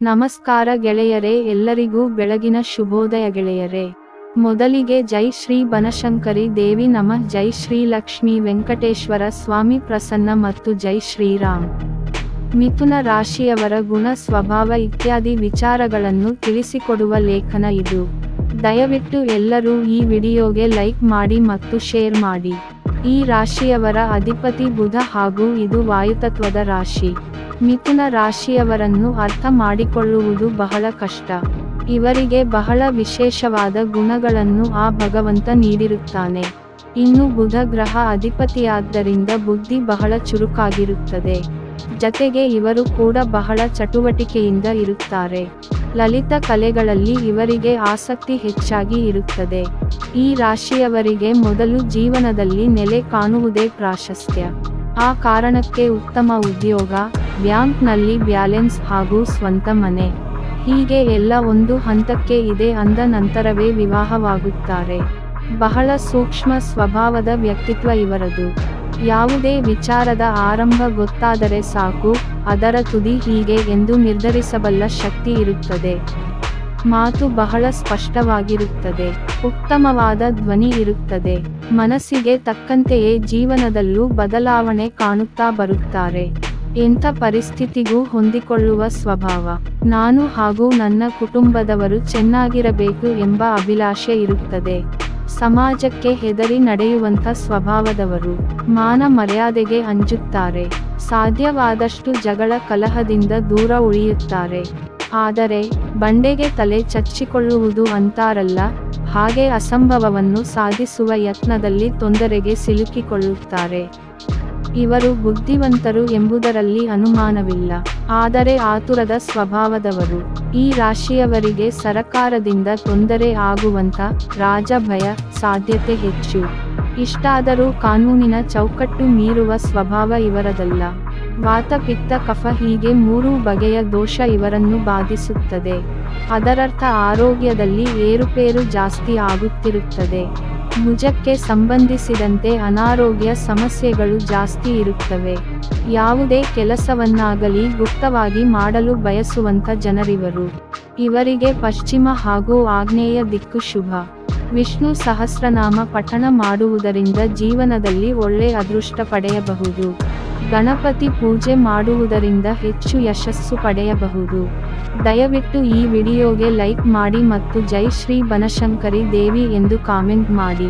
ನಮಸ್ಕಾರ ಗೆಳೆಯರೇ, ಎಲ್ಲರಿಗೂ ಬೆಳಗಿನ ಶುಭೋದಯ ಗೆಳೆಯರೇ. ಮೊದಲಿಗೆ ಜೈ ಶ್ರೀ ಬನಶಂಕರಿ ದೇವಿ ನಮಃ, ಜೈ ಶ್ರೀ ಲಕ್ಷ್ಮೀ ವೆಂಕಟೇಶ್ವರ ಸ್ವಾಮಿ ಪ್ರಸನ್ನ ಮತ್ತು ಜೈ ಶ್ರೀರಾಮ್. ಮಿಥುನ ರಾಶಿಯವರ ಗುಣ, ಸ್ವಭಾವ ಇತ್ಯಾದಿ ವಿಚಾರಗಳನ್ನು ತಿಳಿಸಿಕೊಡುವ ಲೇಖನ ಇದು. ದಯವಿಟ್ಟು ಎಲ್ಲರೂ ಈ ವಿಡಿಯೋಗೆ ಲೈಕ್ ಮಾಡಿ ಮತ್ತು ಶೇರ್ ಮಾಡಿ. ಈ ರಾಶಿಯವರ ಅಧಿಪತಿ ಬುಧ ಹಾಗೂ ಇದು ವಾಯುತತ್ವದ ರಾಶಿ. ಮಿಥುನ ರಾಶಿಯವರನ್ನು ಅರ್ಥ ಮಾಡಿಕೊಳ್ಳುವುದು ಬಹಳ ಕಷ್ಟ. ಇವರಿಗೆ ಬಹಳ ವಿಶೇಷವಾದ ಗುಣಗಳನ್ನು ಆ ಭಗವಂತ ನೀಡಿರುತ್ತಾನೆ. ಇನ್ನು ಬುಧ ಗ್ರಹ ಅಧಿಪತಿಯಾದ್ದರಿಂದ ಬುದ್ಧಿ ಬಹಳ ಚುರುಕಾಗಿರುತ್ತದೆ. ಜತೆಗೆ ಇವರು ಕೂಡ ಬಹಳ ಚಟುವಟಿಕೆಯಿಂದ ಇರುತ್ತಾರೆ. ಲಲಿತ ಕಲೆಗಳಲ್ಲಿ ಇವರಿಗೆ ಆಸಕ್ತಿ ಹೆಚ್ಚಾಗಿ ಇರುತ್ತದೆ. ಈ ರಾಶಿಯವರಿಗೆ ಮೊದಲು ಜೀವನದಲ್ಲಿ ನೆಲೆ ಕಾಣುವುದೇ ಪ್ರಾಶಸ್ತ್ಯ. ಆ ಕಾರಣಕ್ಕೆ ಉತ್ತಮ ಉದ್ಯೋಗ, ಬ್ಯಾಂಕ್ನಲ್ಲಿ ಬ್ಯಾಲೆನ್ಸ್ ಹಾಗೂ ಸ್ವಂತ ಮನೆ, ಹೀಗೆ ಎಲ್ಲ ಒಂದು ಹಂತಕ್ಕೆ ಇದೆ ಅಂದ ನಂತರವೇ ವಿವಾಹವಾಗುತ್ತಾರೆ. ಬಹಳ ಸೂಕ್ಷ್ಮ ಸ್ವಭಾವದ ವ್ಯಕ್ತಿತ್ವ ಇವರದು. ಯಾವುದೇ ವಿಚಾರದ ಆರಂಭ ಗೊತ್ತಾದರೆ ಸಾಕು, ಅದರ ತುದಿ ಹೀಗೆ ಎಂದು ನಿರ್ಧರಿಸಬಲ್ಲ ಶಕ್ತಿ ಇರುತ್ತದೆ. ಮಾತು ಬಹಳ ಸ್ಪಷ್ಟವಾಗಿರುತ್ತದೆ. ಉತ್ತಮವಾದ ಧ್ವನಿ ಇರುತ್ತದೆ. ಮನಸ್ಸಿಗೆ ತಕ್ಕಂತೆಯೇ ಜೀವನದಲ್ಲೂ ಬದಲಾವಣೆ ಕಾಣುತ್ತಾ ಬರುತ್ತಾರೆ. ಎಂಥ ಪರಿಸ್ಥಿತಿಗೂ ಹೊಂದಿಕೊಳ್ಳುವ ಸ್ವಭಾವ. ನಾನು ಹಾಗೂ ನನ್ನ ಕುಟುಂಬದವರು ಚೆನ್ನಾಗಿರಬೇಕು ಎಂಬ ಅಭಿಲಾಷೆ ಇರುತ್ತದೆ. ಸಮಾಜಕ್ಕೆ ಹೆದರಿ ನಡೆಯುವಂಥ ಸ್ವಭಾವದವರು. ಮಾನ ಮರ್ಯಾದೆಗೆ ಅಂಜುತ್ತಾರೆ. ಸಾಧ್ಯವಾದಷ್ಟು ಜಗಳ ಕಲಹದಿಂದ ದೂರ ಉಳಿಯುತ್ತಾರೆ. ಆದರೆ ಬಂಡೆಗೆ ತಲೆ ಚಚ್ಚಿಕೊಳ್ಳುವುದು ಅಂತಾರಲ್ಲ, ಹಾಗೆ ಅಸಂಭವವನ್ನು ಸಾಧಿಸುವ ಯತ್ನದಲ್ಲಿ ತೊಂದರೆಗೆ ಸಿಲುಕಿಕೊಳ್ಳುತ್ತಾರೆ. ಇವರು ಬುದ್ಧಿವಂತರು ಎಂಬುದರಲ್ಲಿ ಅನುಮಾನವಿಲ್ಲ. ಆದರೆ ಆತುರದ ಸ್ವಭಾವದವರು. ಈ ರಾಶಿಯವರಿಗೆ ಸರಕಾರದಿಂದ ತೊಂದರೆ ಆಗುವಂಥ ರಾಜಭಯ ಸಾಧ್ಯತೆ ಹೆಚ್ಚು. ಇಷ್ಟಾದರೂ ಕಾನೂನಿನ ಚೌಕಟ್ಟು ಮೀರುವ ಸ್ವಭಾವ ಇವರದಲ್ಲ. ವಾತ, ಪಿತ್ತ, ಕಫ ಹೀಗೆ 3 ಬಗೆಯ ದೋಷ ಇವರನ್ನು ಬಾಧಿಸುತ್ತದೆ. ಅದರರ್ಥ ಆರೋಗ್ಯದಲ್ಲಿ ಏರುಪೇರು ಜಾಸ್ತಿ ಆಗುತ್ತಿರುತ್ತದೆ. ಭುಜಕ್ಕೆ ಸಂಬಂಧಿಸಿದಂತೆ ಅನಾರೋಗ್ಯ ಸಮಸ್ಯೆಗಳು ಜಾಸ್ತಿ ಇರುತ್ತವೆ. ಯಾವುದೇ ಕೆಲಸವನ್ನಾಗಲಿ ಗುಪ್ತವಾಗಿ ಮಾಡಲು ಬಯಸುವಂಥ ಜನರಿವರು. ಇವರಿಗೆ ಪಶ್ಚಿಮ ಹಾಗೂ ಆಗ್ನೇಯ ದಿಕ್ಕು ಶುಭ. ವಿಷ್ಣು ಸಹಸ್ರನಾಮ ಪಠಣ ಮಾಡುವುದರಿಂದ ಜೀವನದಲ್ಲಿ ಒಳ್ಳೆ ಅದೃಷ್ಟ ಪಡೆಯಬಹುದು. ಗಣಪತಿ ಪೂಜೆ ಮಾಡುವುದರಿಂದ ಹೆಚ್ಚು ಯಶಸ್ಸು ಪಡೆಯಬಹುದು. ದಯವಿಟ್ಟು ಈ ವಿಡಿಯೋಗೆ ಲೈಕ್ ಮಾಡಿ ಮತ್ತು ಜೈ ಶ್ರೀ ಬನಶಂಕರಿ ದೇವಿ ಎಂದು ಕಾಮೆಂಟ್ ಮಾಡಿ.